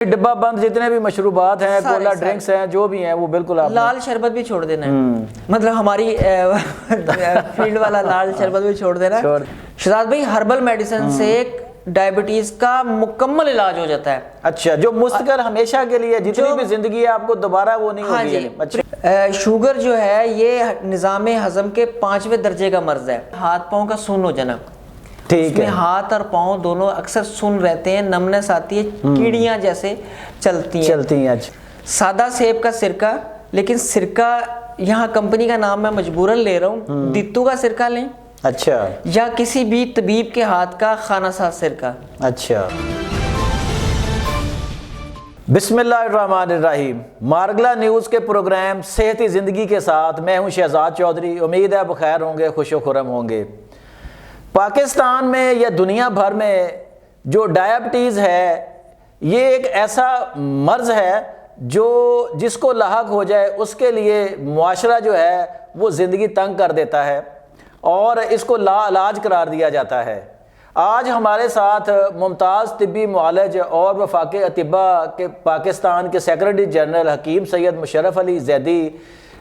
ڈبہ بند جتنے بھی مشروبات ہیں، کولا ڈرنکس ہیں، جو بھی ہیں وہ بالکل آپ لال شربت بھی چھوڑ دینا ہے، مطلب ہماری فیلڈ والا لال شربت بھی چھوڑ دینا ہے۔ شہزاد بھائی ہربل میڈیسن سے ڈائبٹیز کا مکمل علاج ہو جاتا ہے۔ اچھا، جو مستقل ہمیشہ کے لیے جتنی بھی زندگی ہے آپ کو دوبارہ وہ نہیں ہوگی۔ اچھا، شوگر جو ہے یہ نظام ہضم کے 5ویں درجے کا مرض ہے، ہاتھ پاؤں کا سن ہو جانا۔ اس میں ہاتھ اور پاؤں دونوں اکثر سن رہتے ہیں، نمنس آتی ہے، کیڑیاں جیسے چلتی ہیں۔ سادہ سیب کا سرکہ، لیکن سرکہ یہاں کمپنی کا نام میں مجبوراً لے رہا ہوں، دیتو کا سرکہ لیں، اچھا، یا کسی بھی طبیب کے ہاتھ کا خانہ ساز سرکہ۔ اچھا۔ بسم اللہ الرحمن الرحیم۔ مارگلا نیوز کے پروگرام صحتی زندگی کے ساتھ میں ہوں شہزاد چودھری۔ امید ہے بخیر ہوں گے، خوش و خرم ہوں گے۔ پاکستان میں یا دنیا بھر میں جو ڈائبٹیز ہے یہ ایک ایسا مرض ہے جس کو لاحق ہو جائے اس کے لیے معاشرہ جو ہے وہ زندگی تنگ کر دیتا ہے اور اس کو لا علاج قرار دیا جاتا ہے۔ آج ہمارے ساتھ ممتاز طبی معالج اور وفاق اطباء کے پاکستان کے سیکرٹری جنرل حکیم سید مشرف علی زیدی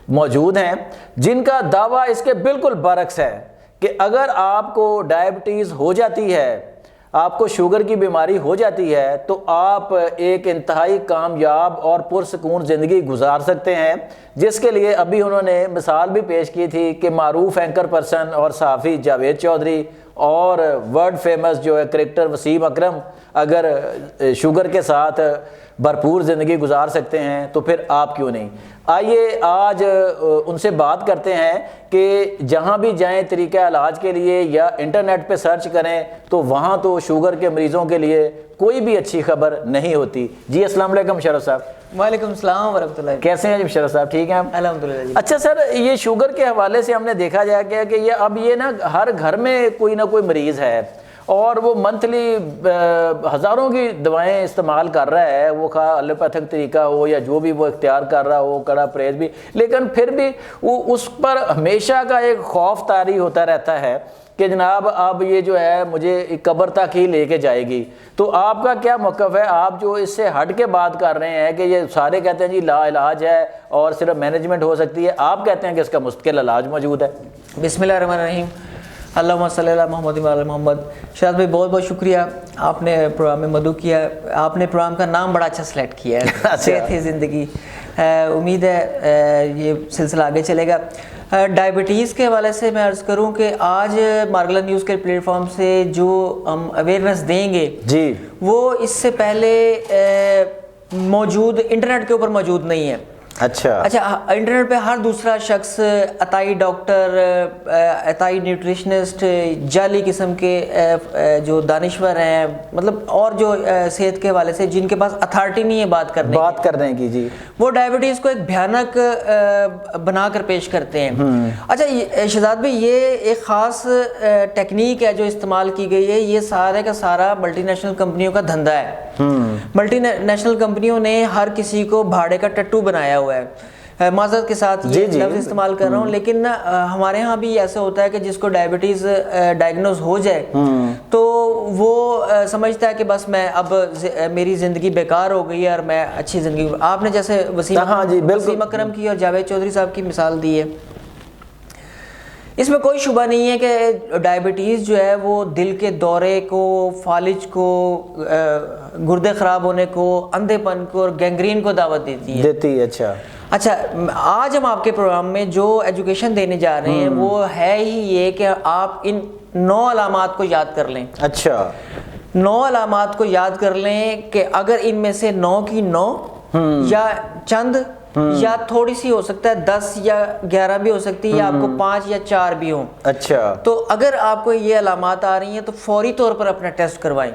موجود ہیں، جن کا دعویٰ اس کے بالکل برعکس ہے کہ اگر آپ کو ڈائبٹیز ہو جاتی ہے، آپ کو شوگر کی بیماری ہو جاتی ہے، تو آپ ایک انتہائی کامیاب اور پرسکون زندگی گزار سکتے ہیں، جس کے لیے ابھی انہوں نے مثال بھی پیش کی تھی کہ معروف اینکر پرسن اور صحافی جاوید چودھری اور ورلڈ فیمس جو ہے کرکٹر وسیم اکرم اگر شوگر کے ساتھ بھرپور زندگی گزار سکتے ہیں تو پھر آپ کیوں نہیں؟ آئیے آج ان سے بات کرتے ہیں کہ جہاں بھی جائیں طریقہ علاج کے لیے یا انٹرنیٹ پہ سرچ کریں تو وہاں تو شوگر کے مریضوں کے لیے کوئی بھی اچھی خبر نہیں ہوتی۔ جی السلام علیکم مشرف صاحب۔ وعلیکم السلام ورحمۃ اللہ۔ کیسے ہیں جی مشرف صاحب؟ ٹھیک ہیں الحمدللہ جی۔ اچھا سر، یہ شوگر کے حوالے سے ہم نے دیکھا جائے کہ یہ اب یہ نا ہر گھر میں کوئی نہ کوئی مریض ہے اور وہ منتھلی ہزاروں کی دوائیں استعمال کر رہا ہے، وہ خواہ ایلوپیتھک طریقہ ہو یا جو بھی وہ اختیار کر رہا ہو، کڑا پرہیز بھی، لیکن پھر بھی وہ اس پر ہمیشہ کا ایک خوف طاری ہوتا رہتا ہے کہ جناب اب یہ جو ہے مجھے قبر تک ہی لے کے جائے گی۔ تو آپ کا کیا موقف ہے؟ آپ جو اس سے ہٹ کے بات کر رہے ہیں کہ یہ سارے کہتے ہیں جی لا علاج ہے اور صرف مینجمنٹ ہو سکتی ہے، آپ کہتے ہیں کہ اس کا مستقل علاج موجود ہے۔ بسم اللہ الرحمن الرحیم، اللہم صلی اللہ محمد وعلی محمد۔ شہزاد بھائی بہت بہت شکریہ، آپ نے پروگرام میں مدعو کیا، آپ نے پروگرام کا نام بڑا اچھا سلیکٹ کیا ہے، صحت ہی زندگی۔ امید ہے یہ سلسلہ آگے چلے گا۔ ڈائبٹیز کے حوالے سے میں عرض کروں کہ آج مارگلا نیوز کے پلیٹ فارم سے جو ہم اویئرنیس دیں گے جی وہ اس سے پہلے موجود انٹرنیٹ کے اوپر موجود نہیں ہے۔ اچھا، انٹرنیٹ پہ ہر دوسرا شخص عطائی ڈاکٹر، عطائی نیوٹریشنسٹ، جعلی قسم کے جو دانشور ہیں، مطلب اور جو صحت کے حوالے سے جن کے پاس اتھارٹی نہیں ہے بات کرنے کی، جی وہ ڈائبٹیز کو ایک بھیانک بنا کر پیش کرتے ہیں۔ اچھا شہزاد بھائی، یہ ایک خاص ٹیکنیک ہے جو استعمال کی گئی ہے، یہ سارے کا سارا ملٹی نیشنل کمپنیوں کا دھندا ہے۔ ملٹی نیشنل کمپنیوں نے ہر کسی کو بھاڑے کا ٹٹو بنایا ہوا ہے، معذرت کے ساتھ یہ لفظ استعمال کر رہا ہوں، لیکن ہمارے ہاں بھی ایسا ہوتا ہے کہ جس کو ڈائبٹیز ڈائگنوز ہو جائے تو وہ سمجھتا ہے کہ بس میں اب میری زندگی بیکار ہو گئی ہے اور میں اچھی زندگی، آپ نے جیسے وسیم اکرم کی اور جاوید چودھری صاحب کی مثال دی ہے، اس میں کوئی شبہ نہیں ہے کہ ڈائبٹیز جو ہے وہ دل کے دورے کو، فالج کو، گردے خراب ہونے کو، اندھے پن کو اور گینگرین کو دعوت دیتی ہے۔ اچھا، آج ہم آپ کے پروگرام میں جو ایجوکیشن دینے جا رہے ہیں وہ ہے ہی یہ کہ آپ ان 9 علامات کو یاد کر لیں۔ اچھا، 9 علامات کو یاد کر لیں کہ اگر ان میں سے 9 کی 9 یا چند یا تھوڑی سی ہو سکتا ہے 10 یا 11 بھی ہو سکتی ہے، یا آپ کو 5 یا 4 بھی ہوں، اچھا، تو اگر آپ کو یہ علامات آ رہی ہیں تو فوری طور پر اپنا ٹیسٹ کروائیں،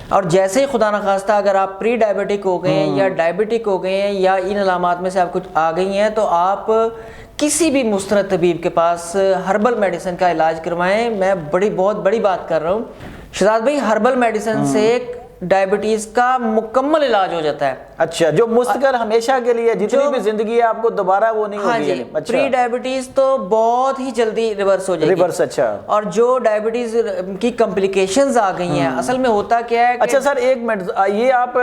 اور جیسے ہی خدا نخواستہ اگر آپ پری ڈائبٹک ہو گئے ہیں یا ڈائبٹک ہو گئے ہیں یا ان علامات میں سے آپ کچھ آ گئی ہیں تو آپ کسی بھی مستند طبیب کے پاس ہربل میڈیسن کا علاج کروائیں۔ میں بہت بڑی بات کر رہا ہوں شہزاد بھائی، ہربل میڈیسن سے ڈائبٹیز کا مکمل علاج ہو جاتا ہے. اچھا, جو مستقل ہمیشہ کے لیے جتنی بھی زندگی ہے آپ کو دوبارہ وہ نہیں ہوگی. ہاں جی, پری ڈائبٹیز تو بہت ہی جلدی ریورس ہو جائے گی. ریورس, اچھا. اور جو ڈائبٹیز کی کمپلیکیشنز آ گئی ہیں, اصل میں ہوتا کیا ہے. اچھا سر ایک منٹ, یہ آپ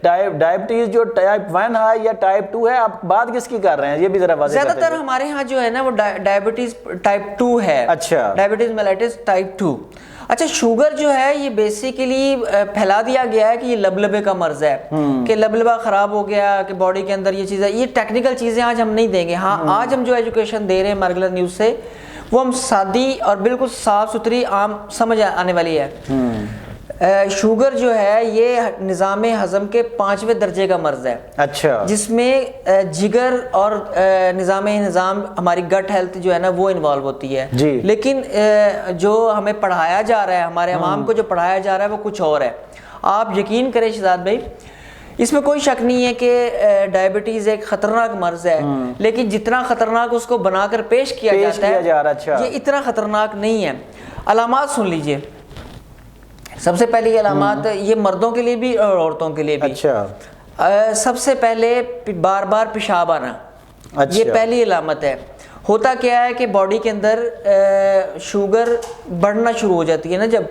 ڈائبٹیز جو ٹائپ 1 ہے یا ٹائپ 2 ہے, آپ بات کس کی کر رہے ہیں یہ بھی ذرا واضح کر دیں. زیادہ تر ہمارے ہاں جو ہے نا وہ ڈائبٹیز ٹائپ 2 ہے. اچھا, ڈائبٹیز میلیٹس ٹائپ 2. اچھا, شوگر جو ہے یہ بیسیکلی پھیلا دیا گیا ہے کہ یہ لبلبے کا مرض ہے, کہ لبلبا خراب ہو گیا, کہ باڈی کے اندر یہ چیز ہے. یہ ٹیکنیکل چیزیں آج ہم نہیں دیں گے. ہاں, آج ہم جو ایجوکیشن دے رہے ہیں مارگلا نیوز سے وہ ہم سادی اور بالکل صاف ستھری عام سمجھ آنے والی ہے. شوگر جو ہے یہ نظام ہضم کے 5ویں درجے کا مرض ہے. اچھا, جس میں جگر اور نظام ہماری گٹ ہیلتھ جو ہے نا وہ انوالو ہوتی ہے. لیکن جو ہمیں پڑھایا جا رہا ہے, ہمارے عوام کو جو پڑھایا جا رہا ہے وہ کچھ اور ہے. آپ یقین کریں شہزاد بھائی, اس میں کوئی شک نہیں ہے کہ ڈائبٹیز ایک خطرناک مرض ہے, لیکن جتنا خطرناک اس کو بنا کر پیش کیا جاتا ہے یہ اتنا خطرناک نہیں ہے. علامات سن لیجئے. سب سے پہلی علامات یہ مردوں کے لیے بھی اور عورتوں کے لیے بھی. اچھا, سب سے پہلے بار بار پیشاب آنا, یہ پہلی علامت ہے. ہوتا کیا ہے کہ باڈی کے اندر شوگر بڑھنا شروع ہو جاتی ہے نا جب,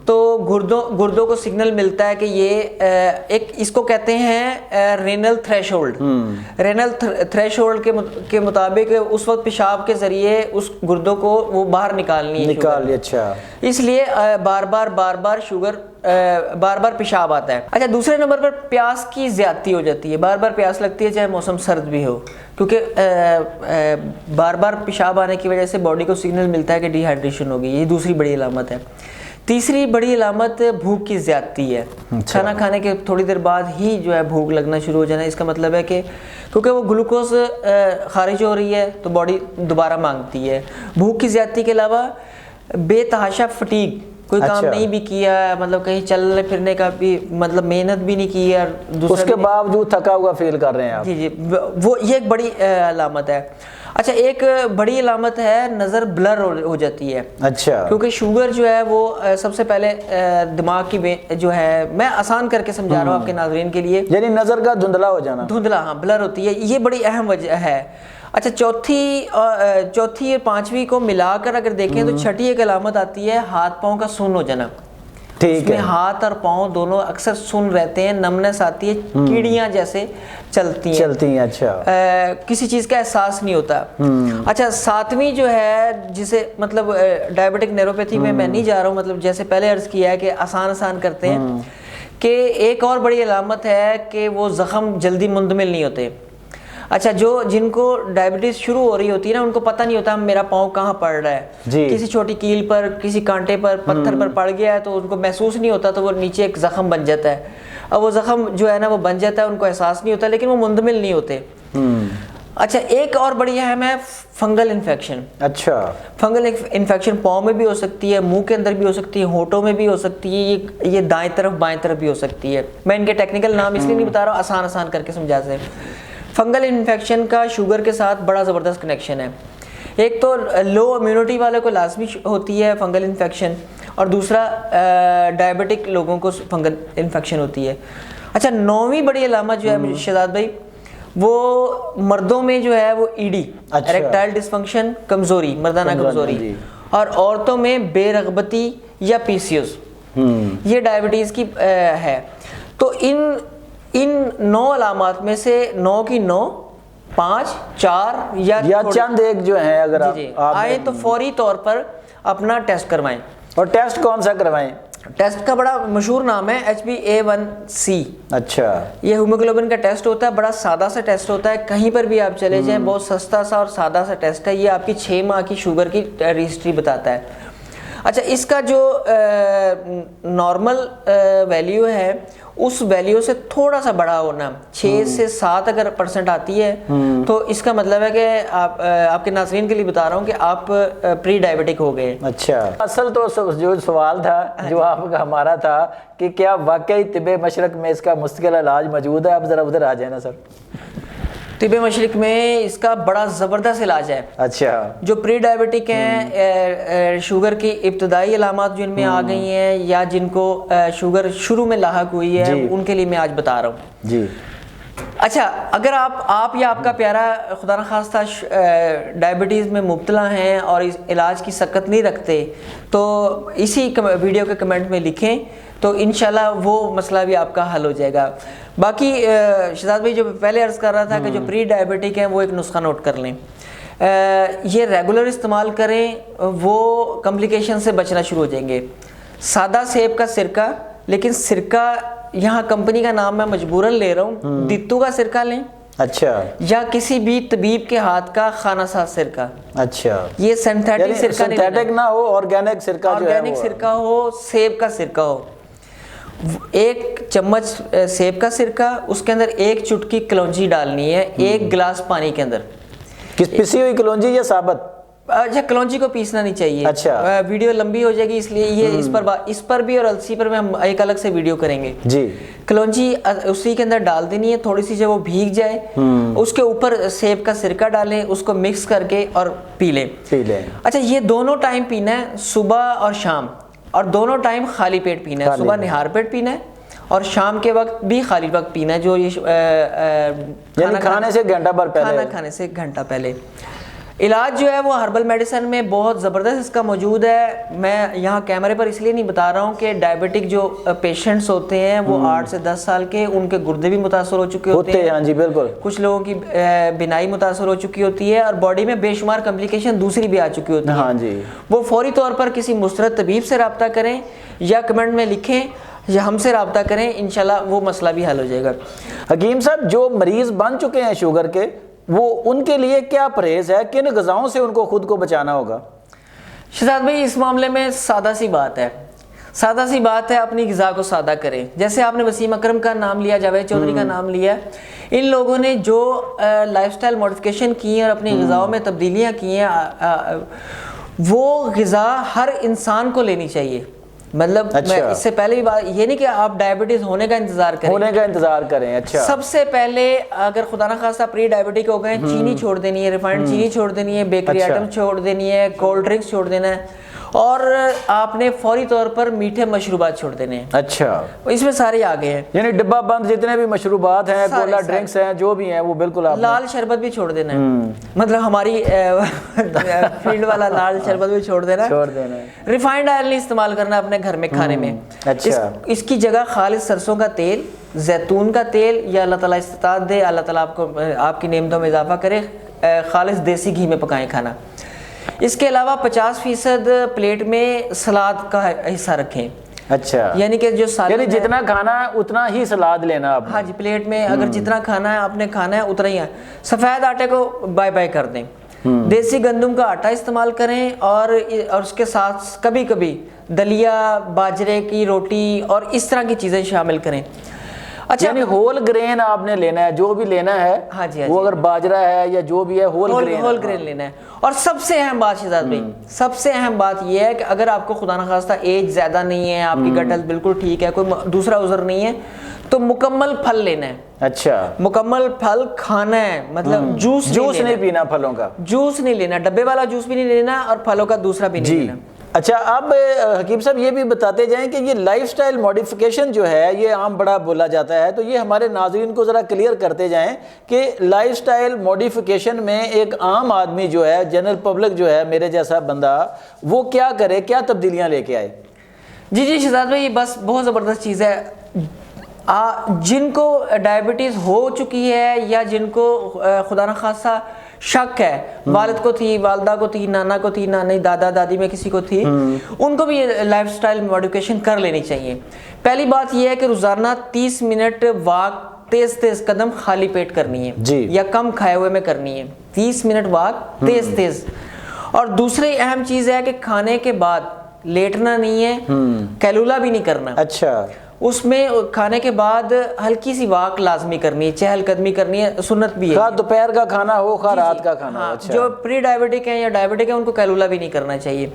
تو گردوں کو سگنل ملتا ہے کہ یہ ایک اس کو کہتے ہیں رینل تھریش ہولڈ. رینل تھریش ہولڈ کے مطابق اس وقت پیشاب کے ذریعے اس گردوں کو وہ باہر نکالنی ہے. اچھا, اس لیے بار بار شوگر بار بار پیشاب آتا ہے. اچھا, دوسرے نمبر پر پیاس کی زیادتی ہو جاتی ہے. بار بار پیاس لگتی ہے چاہے موسم سرد بھی ہو, کیونکہ بار بار پیشاب آنے کی وجہ سے باڈی کو سگنل ملتا ہے کہ ڈی ہائیڈریشن ہوگی. یہ دوسری بڑی علامت ہے. تیسری بڑی علامت بھوک کی زیادتی ہے. کھانا کھانے کے تھوڑی دیر بعد ہی جو ہے بھوک لگنا شروع ہو جانا. اس کا مطلب ہے کہ کیونکہ وہ گلوکوز خارج ہو رہی ہے تو باڈی دوبارہ مانگتی ہے. بھوک کی زیادتی کے علاوہ بے تحاشا فٹیگ, کوئی کام نہیں بھی کیا, مطلب کہیں چلنے پھرنے کا بھی مطلب محنت بھی نہیں کی ہے, اس کے باوجود تھکا ہوا فیل کر رہے ہیں آپ. جی, وہ یہ ایک بڑی علامت ہے. اچھا, ایک بڑی علامت ہے نظر بلر ہو جاتی ہے. اچھا, کیونکہ شوگر جو ہے وہ سب سے پہلے دماغ کی جو ہے, میں آسان کر کے سمجھا رہا ہوں آپ کے ناظرین کے لیے, یعنی نظر کا دھندلا ہو جانا. دھندلا, ہاں, بلر ہوتی ہے. یہ بڑی اہم وجہ ہے. اچھا, چوتھی اور پانچویں کو ملا کر اگر دیکھیں تو چھٹی ایک علامت آتی ہے ہاتھ پاؤں کا سن ہو جانا. ٹھیک ہے, ہاتھ اور پاؤں دونوں اکثر سن رہتے ہیں, نمنس آتی ہے, کیڑیاں جیسے چلتی ہیں. اچھا, کسی چیز کا احساس نہیں ہوتا. اچھا, ساتویں جو ہے جسے مطلب ڈائبٹک نیوروپیتھی میں نہیں جا رہا ہوں, مطلب جیسے پہلے عرض کیا ہے کہ آسان کرتے ہیں, کہ ایک اور بڑی علامت ہے کہ وہ زخم جلدی مندمل نہیں ہوتے. اچھا, جن کو ڈائبٹیز شروع ہو رہی ہوتی ہے نا, ان کو پتہ نہیں ہوتا میرا پاؤں کہاں پڑ رہا ہے. کسی چھوٹی کیل پر, کسی کانٹے پر, پتھر پر پڑ گیا ہے تو ان کو محسوس نہیں ہوتا, تو وہ نیچے ایک زخم بن جاتا ہے. اب وہ زخم جو ہے نا وہ بن جاتا ہے, ان کو احساس نہیں ہوتا, لیکن وہ مندمل نہیں ہوتے. اچھا, ایک اور بڑی اہم ہے فنگل انفیکشن. اچھا, فنگل انفیکشن پاؤں میں بھی ہو سکتی ہے, منہ کے اندر بھی ہو سکتی ہے, ہونٹوں میں بھی ہو سکتی ہے, یہ دائیں طرف بائیں طرف بھی ہو سکتی ہے. میں ان کے ٹیکنیکل نام اس لیے نہیں بتا رہا ہوں, آسان کر کے سمجھا سے. فنگل انفیکشن کا شوگر کے ساتھ بڑا زبردست کنیکشن ہے. ایک تو لو امیونٹی والے کو لازمی ہوتی ہے فنگل انفیکشن, اور دوسرا ڈائبٹک لوگوں کو فنگل انفیکشن ہوتی ہے. اچھا, 9ویں بڑی علامت جو ہے شہزاد بھائی, وہ مردوں میں جو ہے وہ ای ڈی, اریکٹائل ڈسفنکشن, کمزوری, مردانہ کمزوری, اور عورتوں میں بے رغبتی یا پی سی اوز, یہ ڈائبٹیز کی ہے. تو ان 9 علامات میں سے 9 کی 9, 5, 4 یا چند ایک جو ہیں اگر آپ آئے تو فوری طور پر اپنا ٹیسٹ کروائیں. اور ٹیسٹ کون سا کروائیں؟ ٹیسٹ کا بڑا مشہور نام ہے HbA1c. اچھا, یہ ہیموگلوبن کا ٹیسٹ ہوتا ہے, بڑا سادہ سا ٹیسٹ ہوتا ہے, کہیں پر بھی آپ چلے جائیں, بہت سستا سا اور سادہ سا ٹیسٹ ہے. یہ آپ کی 6 ماہ کی شوگر کی ہسٹری بتاتا ہے. اچھا, اس کا جو نارمل ویلیو ہے اس ویلیو سے تھوڑا سا بڑا ہونا, 6 سے 7 اگر % آتی ہے تو اس کا مطلب ہے کہ آپ کے ناظرین کے لیے بتا رہا ہوں کہ آپ پری ڈائبٹک ہو گئے. اچھا, اصل تو جو سوال تھا جو آپ کا ہمارا تھا کہ کیا واقعی طب مشرق میں اس کا مستقل علاج موجود ہے, آپ ذرا ادھر آ جائیں نا سر. طب مشرق میں اس کا بڑا زبردست علاج ہے. اچھا. جو پری ڈائبٹک ہیں, شوگر کی ابتدائی علامات جو ان میں آ گئی ہیں یا جن کو شوگر شروع میں لاحق ہوئی ہے, ان کے لیے میں آج بتا رہا ہوں. جی. اچھا, اگر آپ یا آپ کا پیارا خدا نخواستہ ڈائبٹیز میں مبتلا ہیں اور اس علاج کی سکت نہیں رکھتے, تو اسی ویڈیو کے کمنٹ میں لکھیں, تو انشاءاللہ وہ مسئلہ بھی آپ کا حل ہو جائے گا. باقی شہزاد بھائی جو پہلے عرض کر رہا تھا کہ جو پری ڈائبٹک ہیں وہ ایک نسخہ نوٹ کر لیں, یہ ریگولر استعمال کریں, وہ کمپلیکیشن سے بچنا شروع ہو جائیں گے. سادہ سیب کا سرکہ, لیکن سرکہ یہاں کمپنی کا نام میں مجبوراً لے رہا ہوں, دیتو کا سرکہ لیں. اچھا. یا کسی بھی طبیب کے ہاتھ کا خانہ ساز سرکہ. اچھا. یہ سینتھیٹک سرکہ نہیں, سینتھیٹک نہ ہو, آرگینک سرکہ جو ہے, آرگینک سرکہ ہو, سیب کا سرکہ ہو. 1 چمچ سیب کا سرکہ, اس کے اندر 1 چٹکی کلونجی ڈالنی ہے 1 گلاس پانی کے اندر. کس پسی ہوئی کلونجی یا ثابت؟ اچھا, کلونجی کو پیسنا نہیں چاہیے. اچھا. ویڈیو لمبی ہو جائے گی, اس لیے یہ اس پر بھی اور السی پر میں ہم ایک الگ سے ویڈیو کریں گے. جی. کلونجی اسی کے اندر ڈال دینی ہے, تھوڑی سی جب وہ بھیگ جائے اس کے اوپر سیب کا سرکہ ڈالیں, اس کو مکس کر کے اور پی لیں. اچھا, یہ دونوں ٹائم پینا ہے, صبح اور شام, اور دونوں ٹائم خالی پیٹ پینا ہے. صبح نہار پیٹ پینا ہے اور شام کے وقت بھی خالی وقت پینا ہے, جو یہ یعنی کھانے سے گھنٹہ بھر پہلے, کھانا کھانے سے گھنٹہ پہلے. علاج جو ہے وہ ہربل میڈیسن میں بہت زبردست اس کا موجود ہے. میں یہاں کیمرے پر اس لیے نہیں بتا رہا ہوں کہ ڈائبٹک جو پیشنٹس ہوتے ہیں وہ 8 سے 10 سال کے, ان کے گردے بھی متاثر ہو چکے ہوتے ہیں. ہاں جی بالکل. کچھ لوگوں کی بینائی متاثر ہو چکی ہوتی ہے اور باڈی میں بے شمار کمپلیکیشن دوسری بھی آ چکی ہوتی ہیں. ہاں جی. وہ فوری طور پر کسی مسترد طبیب سے رابطہ کریں یا کمنٹ میں لکھیں یا ہم سے رابطہ کریں, انشاءاللہ وہ مسئلہ بھی حل ہو جائے گا. حکیم صاحب, جو مریض بن چکے ہیں شوگر کے, وہ ان کے لیے کیا پرہیز ہے, کن غذاؤں سے ان کو خود کو بچانا ہوگا؟ شہزاد بھائی اس معاملے میں سادہ سی بات ہے, اپنی غذا کو سادہ کریں. جیسے آپ نے وسیم اکرم کا نام لیا, جاوید چودھری کا نام لیا, ان لوگوں نے جو لائف سٹائل موڈیفیکیشن کی ہیں اور اپنی غذاؤں میں تبدیلیاں کی ہیں, وہ غذا ہر انسان کو لینی چاہیے. مطلب میں اس سے پہلے بھی بات یہ نہیں کہ آپ ڈائبٹیز ہونے کا انتظار کریں. اچھا. سب سے پہلے اگر خدا نخواستہ پری ڈائبٹک ہو گئے, چینی چھوڑ دینی ہے, ریفائنڈ چینی چھوڑ دینی ہے, بیکری آئٹم چھوڑ دینی ہے, کولڈ ڈرنکس چھوڑ دینا ہے, اور آپ نے فوری طور پر میٹھے مشروبات چھوڑ دینے ہیں. اچھا. اس میں سارے آگے ہیں, یعنی ڈبہ بند جتنے بھی مشروبات ہیں, کولا ڈرنکس ہیں, جو بھی ہیں, وہ بالکل آپ لال شربت بھی چھوڑ دینا ہے. مطلب ہماری فیلڈ والا لال شربت بھی چھوڑ دینا ہے. ریفائنڈ آئل نہیں استعمال کرنا اپنے گھر میں کھانے میں. اچھا. اس کی جگہ خالص سرسوں کا تیل, زیتون کا تیل, یا اللہ تعالیٰ استطاعت دے, اللہ تعالیٰ آپ کی نعمتوں میں اضافہ کرے, خالص دیسی گھی میں پکائیں کھانا. اس کے علاوہ 50% پلیٹ میں سلاد کا حصہ رکھیں. اچھا. یعنی کہ جو سالن, یعنی جتنا کھانا ہے اتنا ہی سلاد لینا آپ. ہاں جی, پلیٹ میں اگر جتنا کھانا ہے آپ نے کھانا ہے اتنا ہی ہے. سفید آٹے کو بائے کر دیں. دیسی گندم کا آٹا استعمال کریں, اور اس کے ساتھ کبھی کبھی دلیا, باجرے کی روٹی اور اس طرح کی چیزیں شامل کریں. اچھا, یعنی ہول گرین آپ نے لینا ہے, جو بھی لینا ہے. ہاں جی, وہ اگر باجرہ ہے یا جو بھی ہے, ہول گرین لینا ہے. اور سب سے اہم بات شہزاد بھائی, سب سے اہم بات یہ ہے کہ اگر آپ کو خدا نخواستہ ایج زیادہ نہیں ہے, آپ کی گٹ ہیلتھ بالکل ٹھیک ہے, کوئی دوسرا عذر نہیں ہے, تو مکمل پھل لینا ہے. اچھا. مکمل پھل کھانا ہے, مطلب جوس نہیں پینا, پھلوں کا جوس نہیں لینا, ڈبے والا جوس بھی نہیں لینا, اور پھلوں کا دوسرا بھی نہیں لینا. اچھا, اب حکیم صاحب یہ بھی بتاتے جائیں کہ یہ لائف سٹائل موڈیفیکیشن جو ہے, یہ عام بڑا بولا جاتا ہے, تو یہ ہمارے ناظرین کو ذرا کلیئر کرتے جائیں کہ لائف سٹائل موڈیفیکیشن میں ایک عام آدمی جو ہے, جنرل پبلک جو ہے, میرے جیسا بندہ, وہ کیا کرے, کیا تبدیلیاں لے کے آئے؟ جی شہزاد بھائی, بس بہت زبردست چیز ہے. جن کو ڈائبٹیز ہو چکی ہے یا جن کو خدا نخواستہ شک ہے, والد کو تھی, والدہ کو تھی, نانا کو تھی, نانی, دادا دادی میں کسی کو تھی, ان کو بھی لائف سٹائل موڈیفیکیشن کر لینی چاہیے. پہلی بات یہ ہے کہ روزانہ 30 منٹ واک, تیز قدم خالی پیٹ کرنی ہے, یا کم کھائے ہوئے میں کرنی ہے. 30 منٹ واک تیز. اور دوسری اہم چیز ہے کہ کھانے کے بعد لیٹنا نہیں ہے, کیلولا بھی نہیں کرنا. اچھا. اس میں کھانے کے بعد ہلکی سی واک لازمی کرنی ہے, چہل قدمی کرنی ہے, سنت بھی ہے. خواہ دوپہر کا کھانا ہو خواہ رات کا کھانا ہو. اچھا, جو پری ڈائبٹک ہیں یا ڈائبٹک ہیں ان کو کیلولا بھی نہیں کرنا چاہیے.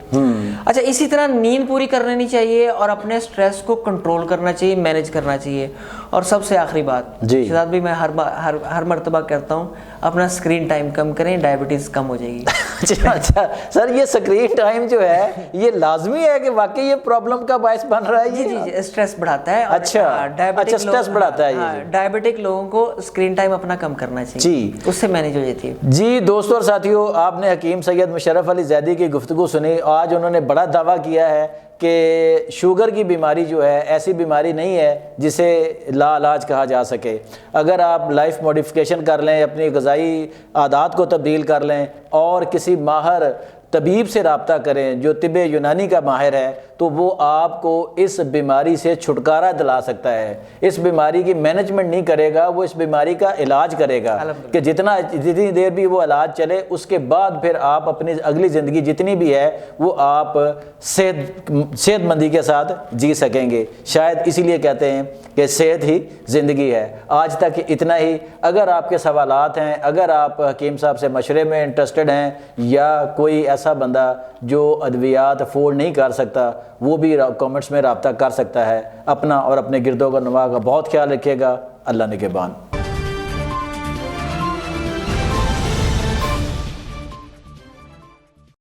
اچھا, اسی طرح نیند پوری کرنی چاہیے اور اپنے سٹریس کو کنٹرول کرنا چاہیے, مینیج کرنا چاہیے. اور سب سے آخری بات شہزاد بھائی, میں ہر مرتبہ کہتا ہوں اپنا اسکرین ٹائم کم کریں, ڈائبٹیز کم ہو جائے گی. اچھا سر, یہ اسکرین ٹائم جو ہے یہ لازمی ہے کہ واقعی یہ پرابلم کا باعث بن رہا ہے؟ جی, اسٹریس بڑھاتا ہے. اچھا, اسٹریس بڑھاتا ہے. ڈائبٹک لوگوں کو اسکرین ٹائم اپنا کم کرنا چاہیے جی, اس سے مینیج ہو جاتی ہے. جی دوستو اور ساتھیو, آپ نے حکیم سید مشرف علی زیدی کی گفتگو سنی. آج انہوں نے بڑا دعویٰ کیا ہے کہ شوگر کی بیماری جو ہے ایسی بیماری نہیں ہے جسے لا علاج کہا جا سکے. اگر آپ لائف موڈیفیکیشن کر لیں, اپنی غذائی عادات کو تبدیل کر لیں اور کسی ماہر طبیب سے رابطہ کریں جو طب یونانی کا ماہر ہے, تو وہ آپ کو اس بیماری سے چھٹکارا دلا سکتا ہے. اس بیماری کی مینجمنٹ نہیں کرے گا, وہ اس بیماری کا علاج کرے گا کہ جتنی دیر بھی وہ علاج چلے, اس کے بعد پھر آپ اپنی اگلی زندگی جتنی بھی ہے وہ آپ صحت مندی کے ساتھ جی سکیں گے. شاید اسی لیے کہتے ہیں کہ صحت ہی زندگی ہے. آج تک اتنا ہی. اگر آپ کے سوالات ہیں, اگر آپ حکیم صاحب سے مشورے میں انٹرسٹڈ ہیں, یا کوئی ایسا بندہ جو ادویات افورڈ نہیں کر سکتا, وہ بھی کامنٹس میں رابطہ کر سکتا ہے. اپنا اور اپنے گرد و نواح کا بہت خیال رکھیے گا. اللہ نگہبان.